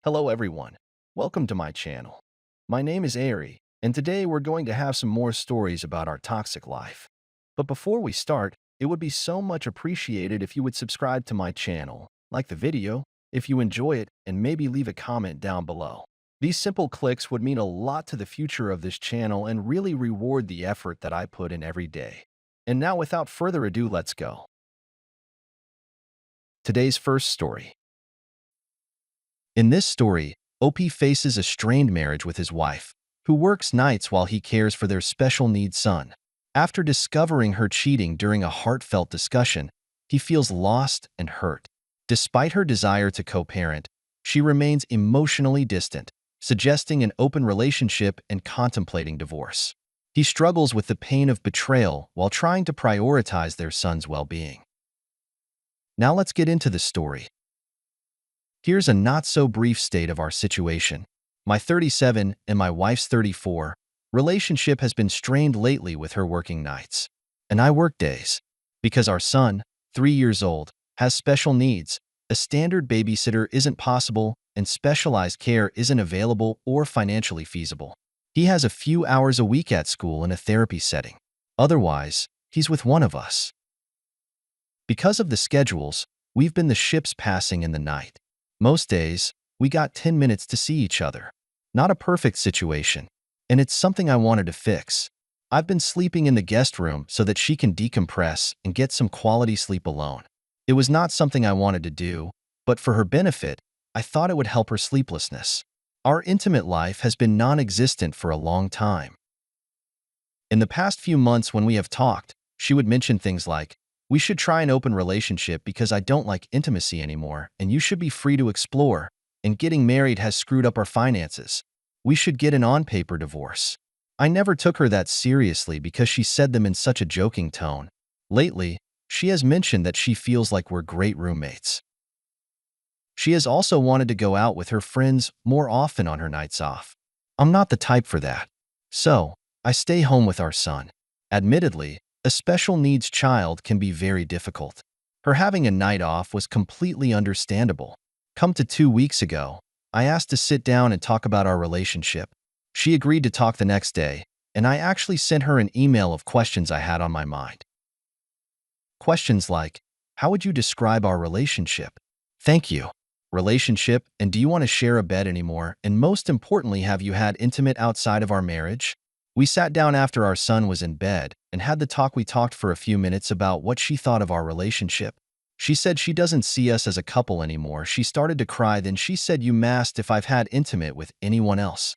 Hello everyone, welcome to my channel. My name is Ari, and today we're going to have some more stories about our toxic life. But before we start, it would be so much appreciated if you would subscribe to my channel, like the video, if you enjoy it, and maybe leave a comment down below. These simple clicks would mean a lot to the future of this channel and really reward the effort that I put in every day. And now without further ado, let's go. Today's first story. In this story, OP faces a strained marriage with his wife, who works nights while he cares for their special needs son. After discovering her cheating during a heartfelt discussion, he feels lost and hurt. Despite her desire to co-parent, she remains emotionally distant, suggesting an open relationship and contemplating divorce. He struggles with the pain of betrayal while trying to prioritize their son's well-being. Now let's get into the story. Here's a not-so-brief state of our situation. My 37 and my wife's 34 relationship has been strained lately with her working nights. And I work days. Because our son, 3 years old, has special needs, a standard babysitter isn't possible and specialized care isn't available or financially feasible. He has a few hours a week at school in a therapy setting. Otherwise, he's with one of us. Because of the schedules, we've been the ships passing in the night. Most days, we got 10 minutes to see each other. Not a perfect situation, and it's something I wanted to fix. I've been sleeping in the guest room so that she can decompress and get some quality sleep alone. It was not something I wanted to do, but for her benefit, I thought it would help her sleeplessness. Our intimate life has been non-existent for a long time. In the past few months when we have talked, she would mention things like, "We should try an open relationship because I don't like intimacy anymore, and you should be free to explore, and getting married has screwed up our finances. We should get an on-paper divorce." I never took her that seriously because she said them in such a joking tone. Lately, she has mentioned that she feels like we're great roommates. She has also wanted to go out with her friends more often on her nights off. I'm not the type for that. So, I stay home with our son. Admittedly, a special needs child can be very difficult. Her having a night off was completely understandable. Come to 2 weeks ago, I asked to sit down and talk about our relationship. She agreed to talk the next day, and I actually sent her an email of questions I had on my mind. Questions like, how would you describe our relationship? Thank you. Relationship, and do you want to share a bed anymore? And most importantly, have you had intimate outside of our marriage? We sat down after our son was in bed and had the talk. We talked for a few minutes about what she thought of our relationship. She said she doesn't see us as a couple anymore. She started to cry. Then she said, "You asked if I've had intimate with anyone else."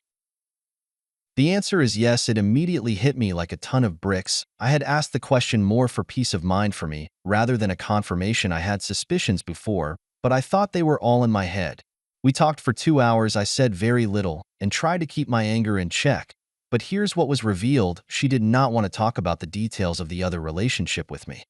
The answer is yes. It immediately hit me like a ton of bricks. I had asked the question more for peace of mind for me, rather than a confirmation. I had suspicions before, but I thought they were all in my head. We talked for 2 hours. I said very little and tried to keep my anger in check. But here's what was revealed. She did not want to talk about the details of the other relationship with me.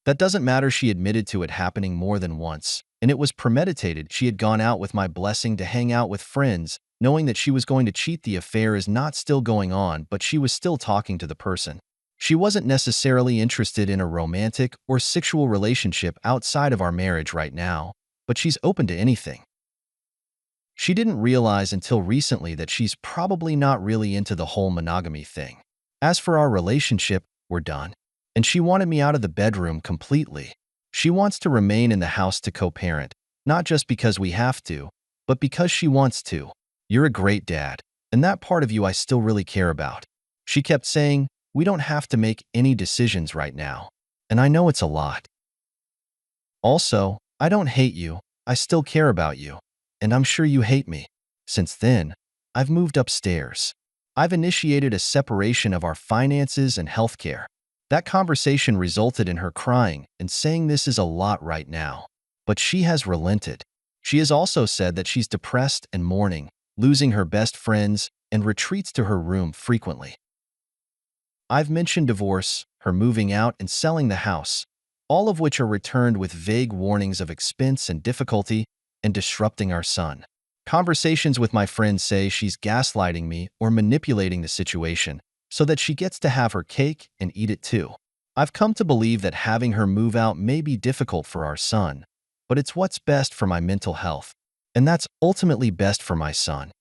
That doesn't matter. She admitted to it happening more than once, and it was premeditated. She had gone out with my blessing to hang out with friends, knowing that she was going to cheat. The affair is not still going on, but she was still talking to the person. She wasn't necessarily interested in a romantic or sexual relationship outside of our marriage right now, but she's open to anything. She didn't realize until recently that she's probably not really into the whole monogamy thing. As for our relationship, we're done. And she wanted me out of the bedroom completely. She wants to remain in the house to co-parent, not just because we have to, but because she wants to. You're a great dad, and that part of you I still really care about. She kept saying, we don't have to make any decisions right now. And I know it's a lot. Also, I don't hate you. I still care about you. And I'm sure you hate me. Since then, I've moved upstairs. I've initiated a separation of our finances and healthcare. That conversation resulted in her crying and saying this is a lot right now. But she has relented. She has also said that she's depressed and mourning, losing her best friends, and retreats to her room frequently. I've mentioned divorce, her moving out and selling the house, all of which are returned with vague warnings of expense and difficulty and disrupting our son. Conversations with my friends say she's gaslighting me or manipulating the situation so that she gets to have her cake and eat it too. I've come to believe that having her move out may be difficult for our son, but it's what's best for my mental health. and that's ultimately best for my son.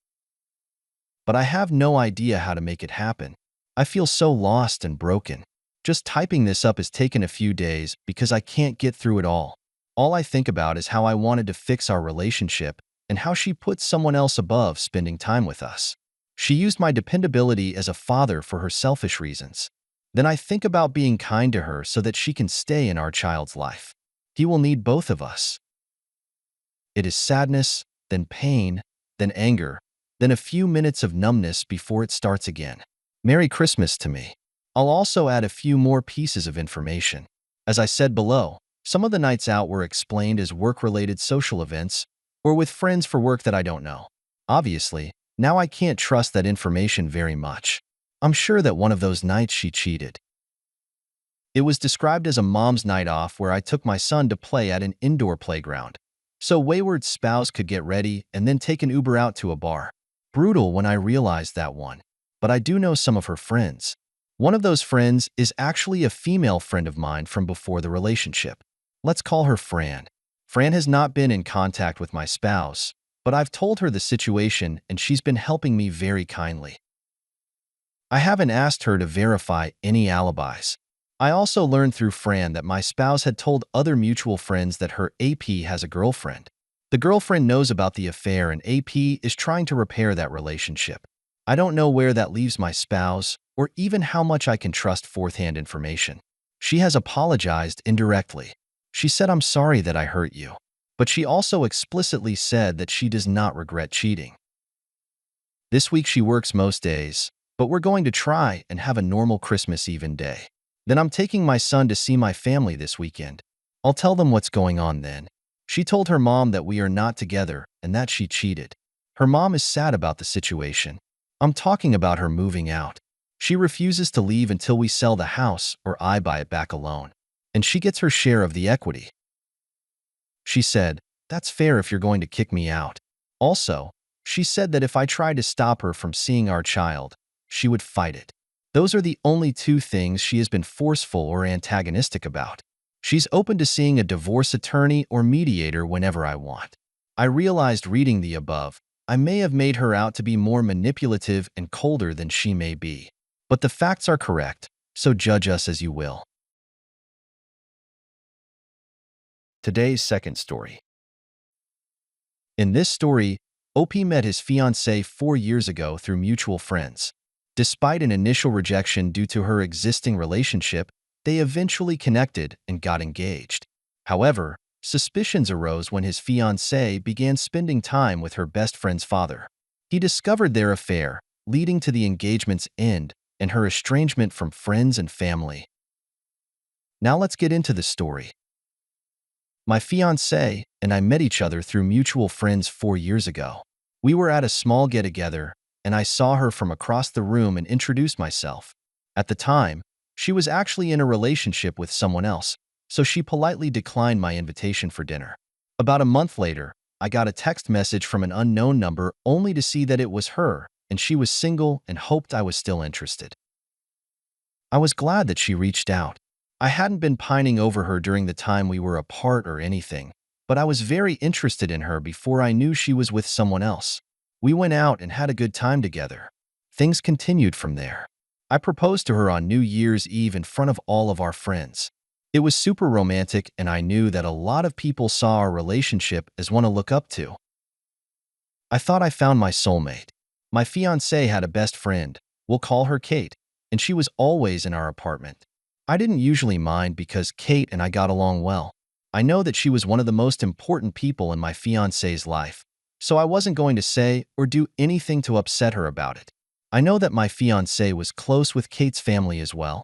But I have no idea how to make it happen. I feel so lost and broken. Just typing this up has taken a few days because I can't get through it all. All I think about is how I wanted to fix our relationship and how she put someone else above spending time with us. She used my dependability as a father for her selfish reasons. Then I think about being kind to her so that she can stay in our child's life. He will need both of us. It is sadness, then pain, then anger, then a few minutes of numbness before it starts again. Merry Christmas to me. I'll also add a few more pieces of information. As I said below, some of the nights out were explained as work-related social events or with friends for work that I don't know. Obviously, now I can't trust that information very much. I'm sure that one of those nights she cheated. It was described as a mom's night off where I took my son to play at an indoor playground, so wayward spouse could get ready and then take an Uber out to a bar. Brutal when I realized that one. But I do know some of her friends. One of those friends is actually a female friend of mine from before the relationship. Let's call her Fran. Fran has not been in contact with my spouse, but I've told her the situation and she's been helping me very kindly. I haven't asked her to verify any alibis. I also learned through Fran that my spouse had told other mutual friends that her AP has a girlfriend. The girlfriend knows about the affair and AP is trying to repair that relationship. I don't know where that leaves my spouse or even how much I can trust fourth-hand information. She has apologized indirectly. She said, "I'm sorry that I hurt you." But she also explicitly said that she does not regret cheating. This week she works most days, but we're going to try and have a normal Christmas Eve day. Then I'm taking my son to see my family this weekend. I'll tell them what's going on then. She told her mom that we are not together and that she cheated. Her mom is sad about the situation. I'm talking about her moving out. She refuses to leave until we sell the house or I buy it back alone. And she gets her share of the equity. She said, "That's fair if you're going to kick me out." Also, she said that if I tried to stop her from seeing our child, she would fight it. Those are the only two things she has been forceful or antagonistic about. She's open to seeing a divorce attorney or mediator whenever I want. I realized reading the above, I may have made her out to be more manipulative and colder than she may be. But the facts are correct, so judge us as you will. Today's second story. In this story, OP met his fiancée 4 years ago through mutual friends. Despite an initial rejection due to her existing relationship, they eventually connected and got engaged. However, suspicions arose when his fiancée began spending time with her best friend's father. He discovered their affair, leading to the engagement's end and her estrangement from friends and family. Now let's get into the story. My fiancée and I met each other through mutual friends 4 years ago. We were at a small get-together, and I saw her from across the room and introduced myself. At the time, she was actually in a relationship with someone else, so she politely declined my invitation for dinner. About a month later, I got a text message from an unknown number only to see that it was her, and she was single and hoped I was still interested. I was glad that she reached out. I hadn't been pining over her during the time we were apart or anything, but I was very interested in her before I knew she was with someone else. We went out and had a good time together. Things continued from there. I proposed to her on New Year's Eve in front of all of our friends. It was super romantic, and I knew that a lot of people saw our relationship as one to look up to. I thought I found my soulmate. My fiancée had a best friend, we'll call her Kate, and she was always in our apartment. I didn't usually mind because Kate and I got along well. I know that she was one of the most important people in my fiancé's life, so I wasn't going to say or do anything to upset her about it. I know that my fiancé was close with Kate's family as well.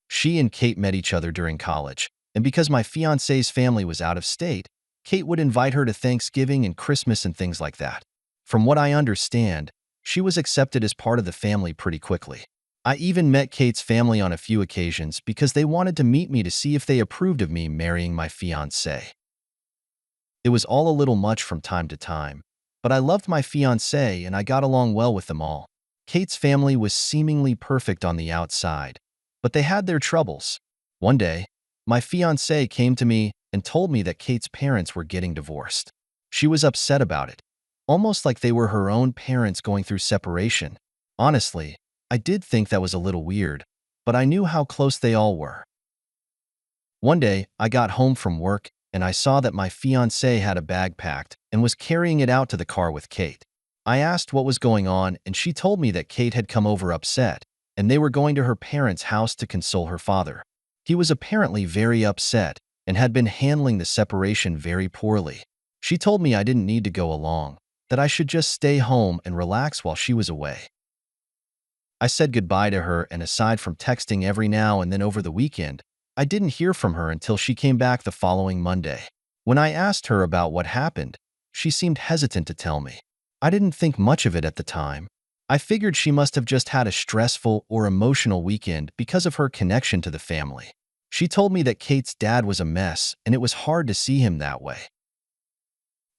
She and Kate met each other during college, and because my fiancé's family was out of state, Kate would invite her to Thanksgiving and Christmas and things like that. From what I understand, she was accepted as part of the family pretty quickly. I even met Kate's family on a few occasions because they wanted to meet me to see if they approved of me marrying my fiancé. It was all a little much from time to time, but I loved my fiancé and I got along well with them all. Kate's family was seemingly perfect on the outside, but they had their troubles. One day, my fiancé came to me and told me that Kate's parents were getting divorced. She was upset about it, almost like they were her own parents going through separation. Honestly, I did think that was a little weird, but I knew how close they all were. One day, I got home from work and I saw that my fiancé had a bag packed and was carrying it out to the car with Kate. I asked what was going on and she told me that Kate had come over upset and they were going to her parents' house to console her father. He was apparently very upset and had been handling the separation very poorly. She told me I didn't need to go along, that I should just stay home and relax while she was away. I said goodbye to her, and aside from texting every now and then over the weekend, I didn't hear from her until she came back the following Monday. When I asked her about what happened, she seemed hesitant to tell me. I didn't think much of it at the time. I figured she must have just had a stressful or emotional weekend because of her connection to the family. She told me that Kate's dad was a mess and it was hard to see him that way.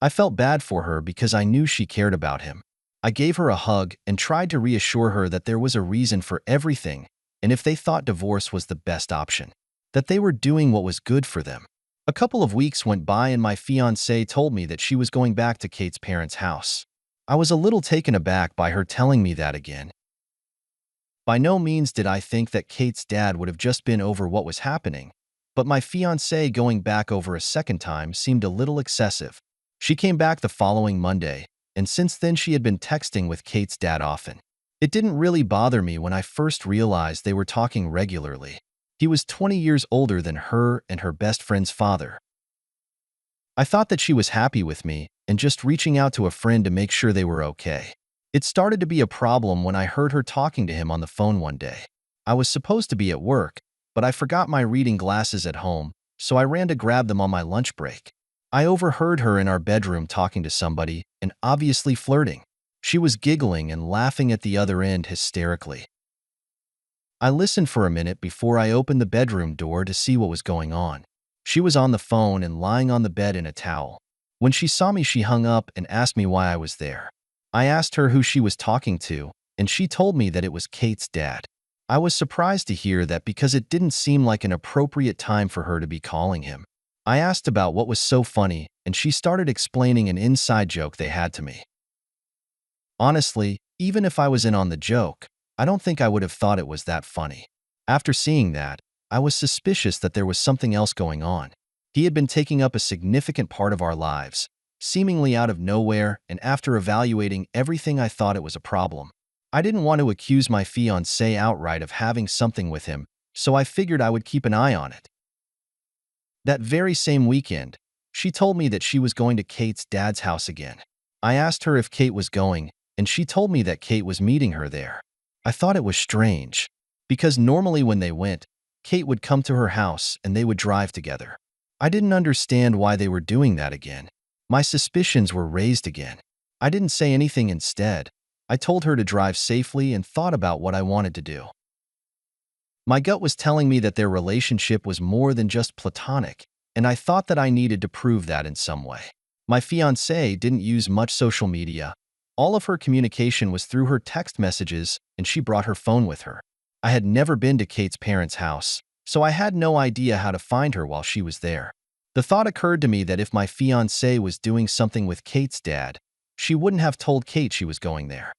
I felt bad for her because I knew she cared about him. I gave her a hug and tried to reassure her that there was a reason for everything, and if they thought divorce was the best option, that they were doing what was good for them. A couple of weeks went by and my fiancée told me that she was going back to Kate's parents' house. I was a little taken aback by her telling me that again. By no means did I think that Kate's dad would have just been over what was happening, but my fiancée going back over a second time seemed a little excessive. She came back the following Monday, and since then she had been texting with Kate's dad often. It didn't really bother me when I first realized they were talking regularly. He was 20 years older than her and her best friend's father. I thought that she was happy with me and just reaching out to a friend to make sure they were okay. It started to be a problem when I heard her talking to him on the phone one day. I was supposed to be at work, but I forgot my reading glasses at home, so I ran to grab them on my lunch break. I overheard her in our bedroom talking to somebody and obviously flirting. She was giggling and laughing at the other end hysterically. I listened for a minute before I opened the bedroom door to see what was going on. She was on the phone and lying on the bed in a towel. When she saw me, she hung up and asked me why I was there. I asked her who she was talking to, and she told me that it was Kate's dad. I was surprised to hear that because it didn't seem like an appropriate time for her to be calling him. I asked about what was so funny, and she started explaining an inside joke they had to me. Honestly, even if I was in on the joke, I don't think I would have thought it was that funny. After seeing that, I was suspicious that there was something else going on. He had been taking up a significant part of our lives, seemingly out of nowhere, and after evaluating everything, I thought it was a problem. I didn't want to accuse my fiancée outright of having something with him, so I figured I would keep an eye on it. That very same weekend, she told me that she was going to Kate's dad's house again. I asked her if Kate was going, and she told me that Kate was meeting her there. I thought it was strange, because normally when they went, Kate would come to her house and they would drive together. I didn't understand why they were doing that again. My suspicions were raised again. I didn't say anything instead. I told her to drive safely and thought about what I wanted to do. My gut was telling me that their relationship was more than just platonic, and I thought that I needed to prove that in some way. My fiancée didn't use much social media. All of her communication was through her text messages, and she brought her phone with her. I had never been to Kate's parents' house, so I had no idea how to find her while she was there. The thought occurred to me that if my fiancée was doing something with Kate's dad, she wouldn't have told Kate she was going there.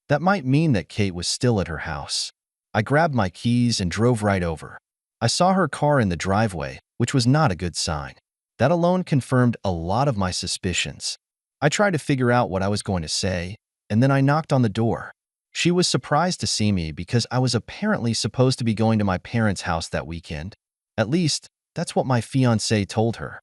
That might mean that Kate was still at her house. I grabbed my keys and drove right over. I saw her car in the driveway, which was not a good sign. That alone confirmed a lot of my suspicions. I tried to figure out what I was going to say, and then I knocked on the door. She was surprised to see me because I was apparently supposed to be going to my parents' house that weekend. At least, that's what my fiancé told her.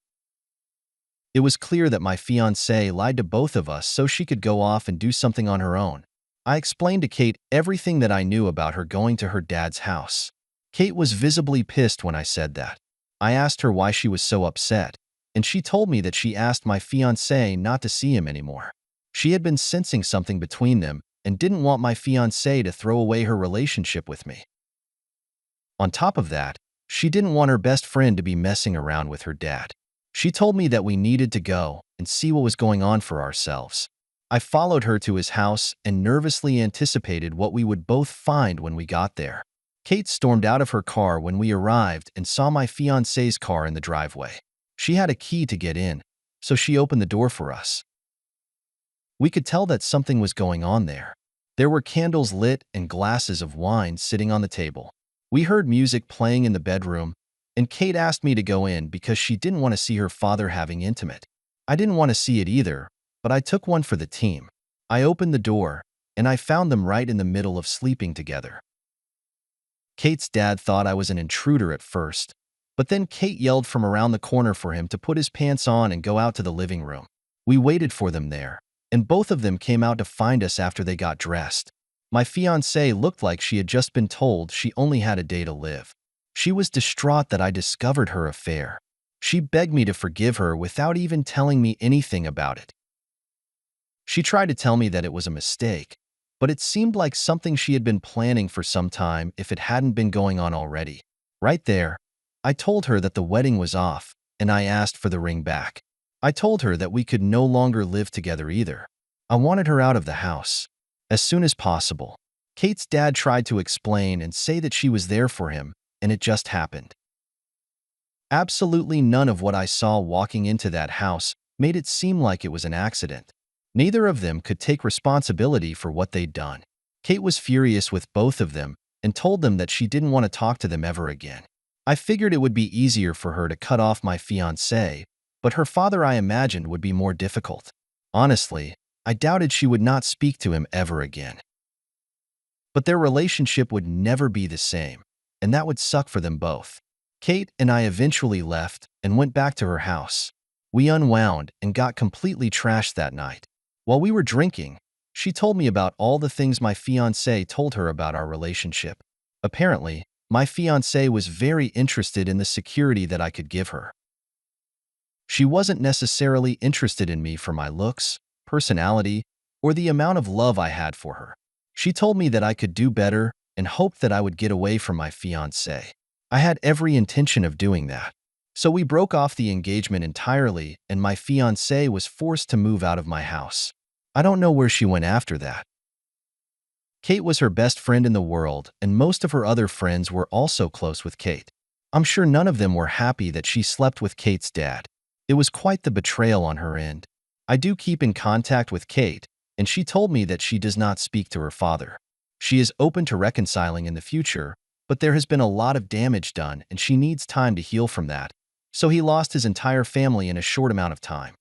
It was clear that my fiancé lied to both of us so she could go off and do something on her own. I explained to Kate everything that I knew about her going to her dad's house. Kate was visibly pissed when I said that. I asked her why she was so upset, and she told me that she asked my fiancé not to see him anymore. She had been sensing something between them and didn't want my fiancé to throw away her relationship with me. On top of that, she didn't want her best friend to be messing around with her dad. She told me that we needed to go and see what was going on for ourselves. I followed her to his house and nervously anticipated what we would both find when we got there. Kate stormed out of her car when we arrived and saw my fiancé's car in the driveway. She had a key to get in, so she opened the door for us. We could tell that something was going on there. There were candles lit and glasses of wine sitting on the table. We heard music playing in the bedroom, and Kate asked me to go in because she didn't want to see her father having intimate. I didn't want to see it either, but I took one for the team. I opened the door, and I found them right in the middle of sleeping together. Kate's dad thought I was an intruder at first, but then Kate yelled from around the corner for him to put his pants on and go out to the living room. We waited for them there, and both of them came out to find us after they got dressed. My fiancée looked like she had just been told she only had a day to live. She was distraught that I discovered her affair. She begged me to forgive her without even telling me anything about it. She tried to tell me that it was a mistake, but it seemed like something she had been planning for some time if it hadn't been going on already. Right there, I told her that the wedding was off, and I asked for the ring back. I told her that we could no longer live together either. I wanted her out of the house as soon as possible. Kate's dad tried to explain and say that she was there for him, and it just happened. Absolutely none of what I saw walking into that house made it seem like it was an accident. Neither of them could take responsibility for what they'd done. Kate was furious with both of them and told them that she didn't want to talk to them ever again. I figured it would be easier for her to cut off my fiancé, but her father, I imagined, would be more difficult. Honestly, I doubted she would not speak to him ever again. But their relationship would never be the same, and that would suck for them both. Kate and I eventually left and went back to her house. We unwound and got completely trashed that night. While we were drinking, she told me about all the things my fiancé told her about our relationship. Apparently, my fiancé was very interested in the security that I could give her. She wasn't necessarily interested in me for my looks, personality, or the amount of love I had for her. She told me that I could do better and hoped that I would get away from my fiancé. I had every intention of doing that. So we broke off the engagement entirely, and my fiancé was forced to move out of my house. I don't know where she went after that. Kate was her best friend in the world, and most of her other friends were also close with Kate. I'm sure none of them were happy that she slept with Kate's dad. It was quite the betrayal on her end. I do keep in contact with Kate, and she told me that she does not speak to her father. She is open to reconciling in the future, but there has been a lot of damage done and she needs time to heal from that. So he lost his entire family in a short amount of time.